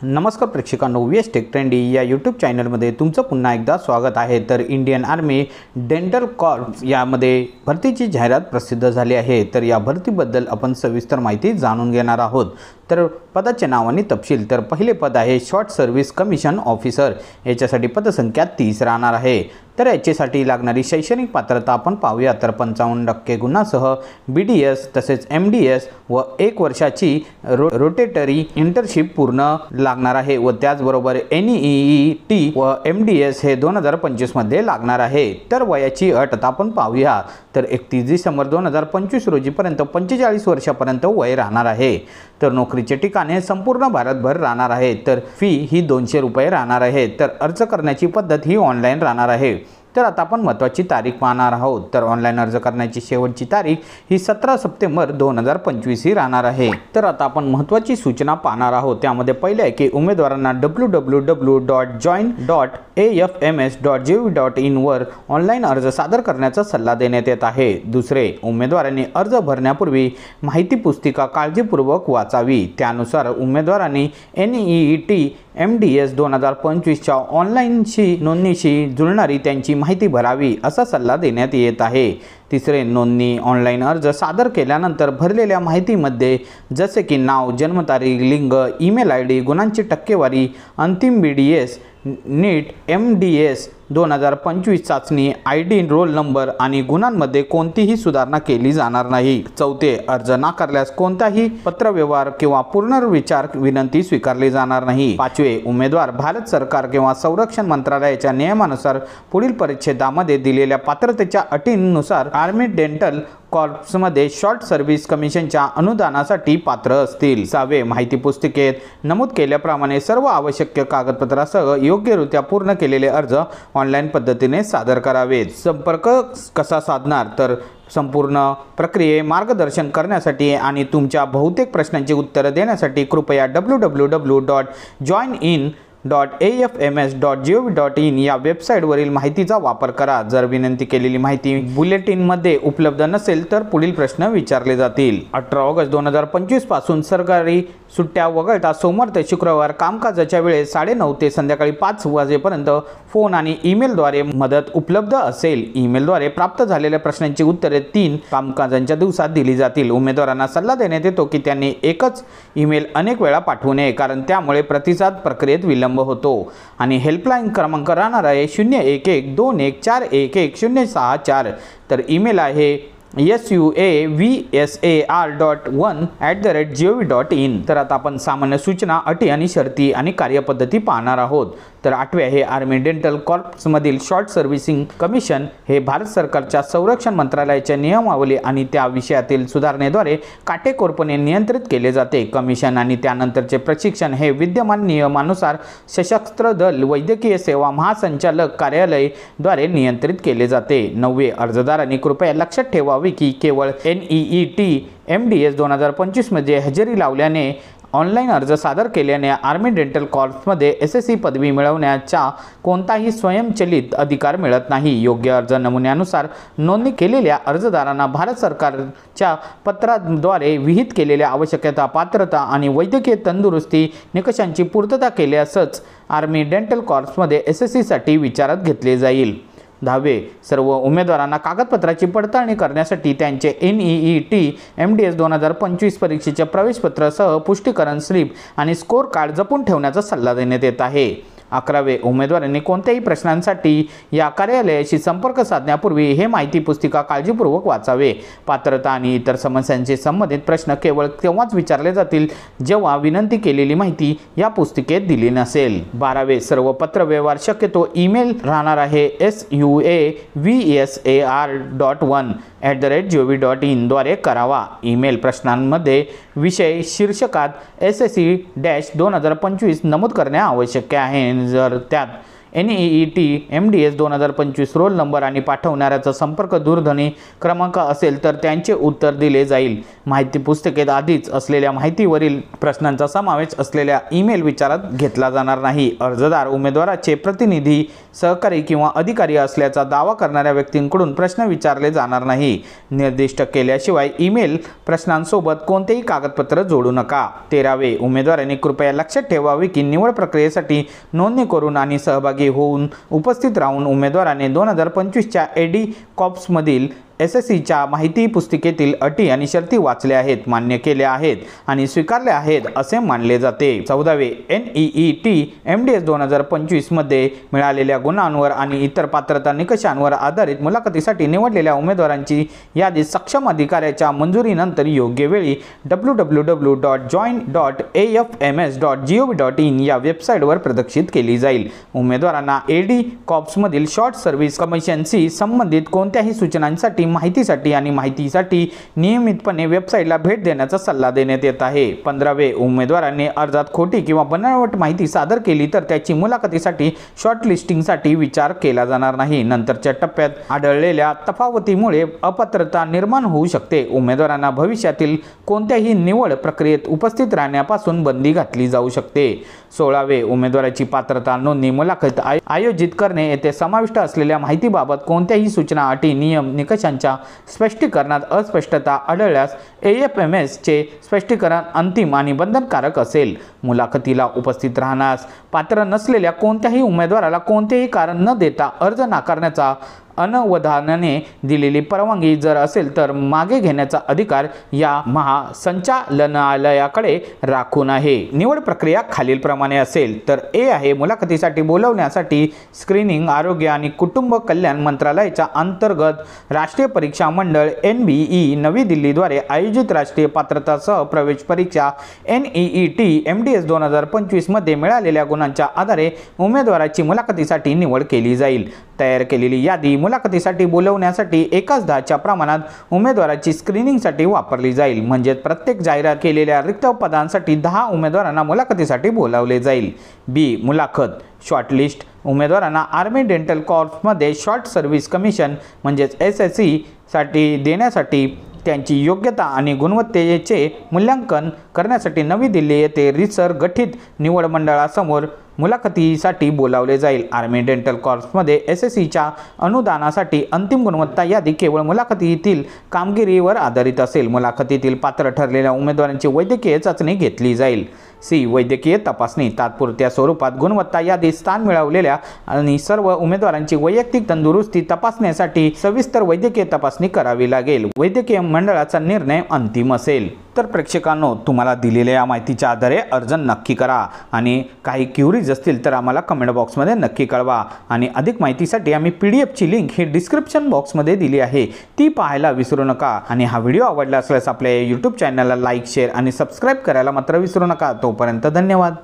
नमस्कार प्रेक्षकांनो, VS take trendy या YouTube चॅनलमध्ये तुमचं पुन्हा एकदा स्वागत आहे। तर इंडियन आर्मी डेंटल कॉर्प्स यामध्ये भरतीची जाहिरात प्रसिद्ध झाली आहे। तर या भरतीबद्दल आपण सविस्तर माहिती जाणून घेणार आहोत। तर पदाचे नाव आणि तपशील। तर पहिले पद आहे शॉर्ट सर्व्हिस कमिशन ऑफिसर, याच्यासाठी पदसंख्या 30 राहणार आहे। तर याच्यासाठी लागणारी शैक्षणिक पात्रता आपण पाहूया। तर 55% गुणांसह BDS तसेच MDS व 1 वर्षाची रोटेटरी इंटर्नशिप पूर्ण लागणार आहे व त्याचबरोबर NEET व MDS हे 2025 मध्ये लागणार आहे। तर वयाची अट आपण पाहूया। तर 31 डिसेंबर 2025 रोजीपर्यंत 45 वर्षापर्यंत वय राहणार आहे। तर नोकरीचे ठिकाणे संपूर्ण भारतभर राहणार आहे। तर फी ही 200 रुपये राहणार आहे। तर अर्ज करण्याची पद्धत ही ऑनलाईन राहणार आहे। तर आता आपण महत्त्वाची तारीख पाहणार आहोत। तर ऑनलाईन अर्ज करण्याची शेवटची तारीख ही 17 सप्टेंबर 2025 ही राहणार आहे। तर आता आपण महत्त्वाची सूचना पाहणार आहोत। त्यामध्ये पहिले आहे की उमेदवारांना www.join.afms.gov.in वर ऑनलाईन अर्ज सादर करण्याचा सल्ला देण्यात येत आहे। दुसरे, उमेदवारांनी अर्ज भरण्यापूर्वी माहिती पुस्तिका काळजीपूर्वक वाचावी। त्यानुसार उमेदवारांनी NEET MDS 2025 च्या ऑनलाईनशी नोंदणीशी जुळणारी त्यांची माहिती भरावी असा सल्ला देण्यात येत आहे। तिसरे, नोंदणी ऑनलाईन अर्ज सादर केल्यानंतर भरलेल्या माहितीमध्ये जसे की नाव, जन्मतारीख, लिंग, ईमेल ID, गुणांची टक्केवारी, अंतिम BDS, नीट MDS 2025 चाचणी ID, रोल नंबर आणि गुणांमध्ये कोणतीही सुधारणा केली जाणार नाही। चौथे, अर्ज नाकारल्यास कोणताही पत्रव्यवहार किंवा पुनर्विचार विनंती स्वीकारली जाणार नाही। पाचवे, उमेदवार भारत सरकार किंवा संरक्षण मंत्रालयाच्या नियमानुसार पुढील परिच्छेदामध्ये दिलेल्या पात्रतेच्या अटींनुसार आर्मी डेंटल कॉर्प्समध्ये शॉर्ट सर्व्हिस कमिशनच्या अनुदानासाठी पात्र असतील। सहावे, माहिती पुस्तिकेत नमूद केल्याप्रमाणे सर्व आवश्यक कागदपत्रासह योग्यरित्या पूर्ण केलेले अर्ज ऑनलाईन पद्धतीने सादर करावेत। संपर्क कसा साधणार? तर संपूर्ण प्रक्रिये मार्गदर्शन करण्यासाठी आणि तुमच्या बहुतेक प्रश्नांची उत्तरे देण्यासाठी कृपया www.joinin.afms.gov.in या वेबसाईटवरील माहितीचा वापर करा। जर विनंती केलेली माहिती बुलेटिनमध्ये उपलब्ध नसेल तर पुढील प्रश्न विचारले जातील। 18 ऑगस्ट 2025 पासून सरकारी सुट्ट्या वगळता सोमवार ते शुक्रवार कामकाजाच्या वेळेस 9:30 ते संध्याकाळी 5 वाजेपर्यंत फोन आणि ईमेलद्वारे मदत उपलब्ध असेल। ईमेलद्वारे प्राप्त झालेल्या प्रश्नांची उत्तरे 3 कामकाजांच्या दिवसात दिली जातील। उमेदवारांना सल्ला देण्यात येतो की त्यांनी एकच ईमेल अनेक वेळा पाठवू नये, कारण त्यामुळे प्रतिसाद प्रक्रियेत विलंब होतो। आणि हेल्पलाईन क्रमांक राहणार आहे 0112214064। तर ईमेल आहे suavsar.1@gov.in। तर आता आपण सामान्य सूचना, अटी आणि शर्ती आणि कार्यपद्धती पाहणार आहोत। तर 8वे आहे आर्मी डेंटल कॉर्प्समधील शॉर्ट सर्व्हिसिंग कमिशन हे भारत सरकारच्या संरक्षण मंत्रालयाच्या नियमावली आणि त्या विषयातील सुधारणेद्वारे काटेकोरपणे नियंत्रित केले जाते। कमिशन आणि त्यानंतरचे प्रशिक्षण हे विद्यमान नियमानुसार सशस्त्र दल वैद्यकीय सेवा महासंचालक कार्यालय द्वारे नियंत्रित केले जाते। 9वे, अर्जदारांनी कृपया लक्षात ठेवावे की केवळ NEET MDS 2025 मध्ये हजेरी लावल्याने ऑनलाईन अर्ज सादर केल्याने आर्मी डेंटल कॉर्प्समध्ये SSC पदवी मिळवण्याचा कोणताही स्वयंचलित अधिकार मिळत नाही। योग्य अर्ज नमुन्यानुसार नोंदणी केलेल्या अर्जदारांना भारत सरकारच्या पत्राद्वारे विहित केलेल्या आवश्यकता, पात्रता आणि वैद्यकीय तंदुरुस्ती निकषांची पूर्तता केल्यासच आर्मी डेंटल कॉर्प्समध्ये SSC साठी विचारात घेतले जाईल। 10वे, सर्व उमेदवारांना कागदपत्राची पडताळणी करण्यासाठी त्यांचे NEET MDS 2025 परीक्षेचे प्रवेशपत्रासह पुष्टीकरण स्लिप आणि स्कोर कार्ड जपून ठेवण्याचा सल्ला देण्यात येत आहे। 11वे, उमेदवारांनी कोणत्याही प्रश्नांसाठी या कार्यालयाशी संपर्क साधण्यापूर्वी हे माहिती पुस्तिका काळजीपूर्वक वाचावे। पात्रता आणि इतर समस्यांशी संबंधित प्रश्न केवळ तेव्हाच विचारले जातील जेव्हा विनंती केलेली माहिती या पुस्तिकेत दिली नसेल। 12वे, सर्व पत्रव्यवहार शक्यतो ईमेल राहणार आहे suavsar.1@gov.in द्वारे करावा। ईमेल प्रश्नांमध्ये विषय शीर्षकात SSC-2025 नमूद करणे आवश्यक आहे। जर त्यात NEET MDS 2025 रोल नंबर आणि पाठवणाऱ्याचा संपर्क दूरध्वनी क्रमांक असेल तर त्यांचे उत्तर दिले जाईल. माहिती पुस्तिकेत आधीच असलेल्या माहितीवरील प्रश्नांचा समावेश असलेल्या ईमेल विचारात घेतला जाणार नाही. अर्जदार उमेदवाराचे प्रतिनिधी, सहकारी किंवा अधिकारी असल्याचा दावा करणाऱ्या व्यक्तींकडून प्रश्न विचारले जाणार नाही. निर्दिष्ट केल्याशिवाय ईमेल प्रश्नांसोबत कोणतेही कागदपत्र जोडू नका. 13वे, उमेदवारांनी कृपया लक्षात ठेवावे की निवड प्रक्रियेसाठी नोंदणी करून आणि सहभागी होऊन उपस्थित राहून उमेदवाराने 2025च्या AD कॉर्प्समधील SSCच्या माहिती पुस्तिकेतील अटी आणि शर्ती वाचल्या आहेत, मान्य केल्या आहेत आणि स्वीकारल्या आहेत असे मानले जाते. 14वे, NEET MDS 2025 मध्ये मिळालेल्या गुणांवर आणि इतर पात्रता निकषांवर आधारित मुलाखतीसाठी निवडलेल्या उमेदवारांची यादी सक्षम अधिकाऱ्याच्या मंजुरीनंतर योग्य वेळी www.join.afms.gov.in या वेबसाईटवर प्रदर्शित केली जाईल. उमेदवारांना AD कॉर्प्समधील शॉर्ट सर्व्हिस कमिशनशी संबंधित कोणत्याही सूचनांसाठी, माहितीसाठी नियमितपणे वेबसाईटला भेट देण्याचा सल्ला देण्यात येत आहे. 15वे, उमेदवारांनी अर्जात खोटी किंवा बनावट माहिती सादर केली तर त्याची मुलाखतीसाठी शॉर्टलिस्टिंगसाठी विचार केला जाणार नाही. नंतरच्या टप्प्यात आढळलेल्या तफावतीमुळे अपात्रता निर्माण होऊ शकते. उमेदवारांना भविष्यातील कोणत्याही निवड प्रक्रियेत उपस्थित राहण्यापासून बंदी घातली जाऊ शकते. 16वे, उमेदवाराची पात्रता नोंदणी मुलाखत आयोजित करणे येथे समाविष्ट असलेल्या माहितीबाबत कोणत्याही सूचना, अटी, नियम, निकषांच्या स्पष्टीकरणात अस्पष्टता आढळल्यास AFMS चे स्पष्टीकरण अंतिम आणि बंधनकारक असेल. मुलाखतीला उपस्थित राहण्यास पात्र नसलेल्या कोणत्याही उमेदवाराला कोणतेही कारण न देता अर्ज नाकारण्याचा अनवधानाने दिलेली परवानगी जर असेल तर मागे घेण्याचा अधिकार या महासंचालनालयाकडे राखून आहे. निवड प्रक्रिया खालीलप्रमाणे असेल तर A आहे, मुलाखतीसाठी बोलवण्यासाठी स्क्रीनिंग आरोग्य आणि कुटुंब कल्याण मंत्रालयाच्या अंतर्गत राष्ट्रीय परीक्षा मंडळ NBE नवी दिल्लीद्वारे आयोजित राष्ट्रीय पात्रता सह प्रवेश परीक्षा NEET MDS 2025 मध्ये मिळालेल्या गुणांच्या आधारे उमेदवाराची मुलाखतीसाठी निवड केली जाईल. तयार केलेली यादी मुलाखतीसाठी बोलवण्यासाठी 1:10च्या प्रमाणात उमेदवाराची स्क्रीनिंगसाठी वापरली जाईल. म्हणजे प्रत्येक जाहिरात केलेल्या रिक्त पदांसाठी 10 उमेदवारांना मुलाखतीसाठी बोलावले जाईल. B, मुलाखत शॉर्टलिस्ट उमेदवारांना आर्मी डेंटल कॉर्प्समध्ये शॉर्ट सर्व्हिस कमिशन म्हणजेच SSC साठी देण्यासाठी त्यांची योग्यता आणि गुणवत्तेचे मूल्यांकन करण्यासाठी नवी दिल्ली येथे रिसर गठीत निवड मंडळासमोर मुलाखतीसाठी बोलावले जाईल. आर्मी डेंटल कॉर्प्समध्ये SSCच्या अनुदानासाठी अंतिम गुणवत्ता यादी केवळ मुलाखतीतील कामगिरीवर आधारित असेल. मुलाखतीतील पात्र ठरलेल्या उमेदवारांची वैद्यकीय चाचणी घेतली जाईल. C, वैद्यकीय तपासणी तात्पुरत्या स्वरूपात गुणवत्ता यादीत स्थान मिळवलेल्या आणि सर्व उमेदवारांची वैयक्तिक तंदुरुस्ती तपासण्यासाठी सविस्तर वैद्यकीय तपासणी करावी लागेल. वैद्यकीय मंडळाचा निर्णय अंतिम असेल. तर प्रेक्षकांनो, तुम्हाला दिलेल्या या माहितीच्या आधारे अर्ज नक्की करा आणि काही क्युरीज असतील तर आम्हाला कमेंट बॉक्समध्ये नक्की कळवा. आणि अधिक माहितीसाठी आम्ही PDFची लिंक ही डिस्क्रिप्शन बॉक्समध्ये दिली आहे, ती पाहायला विसरू नका. आणि हा व्हिडिओ आवडला असल्यास आपल्या YouTube चॅनलला लाईक, शेअर आणि सबस्क्राईब करायला मात्र विसरू नका. तोपर्यंत धन्यवाद.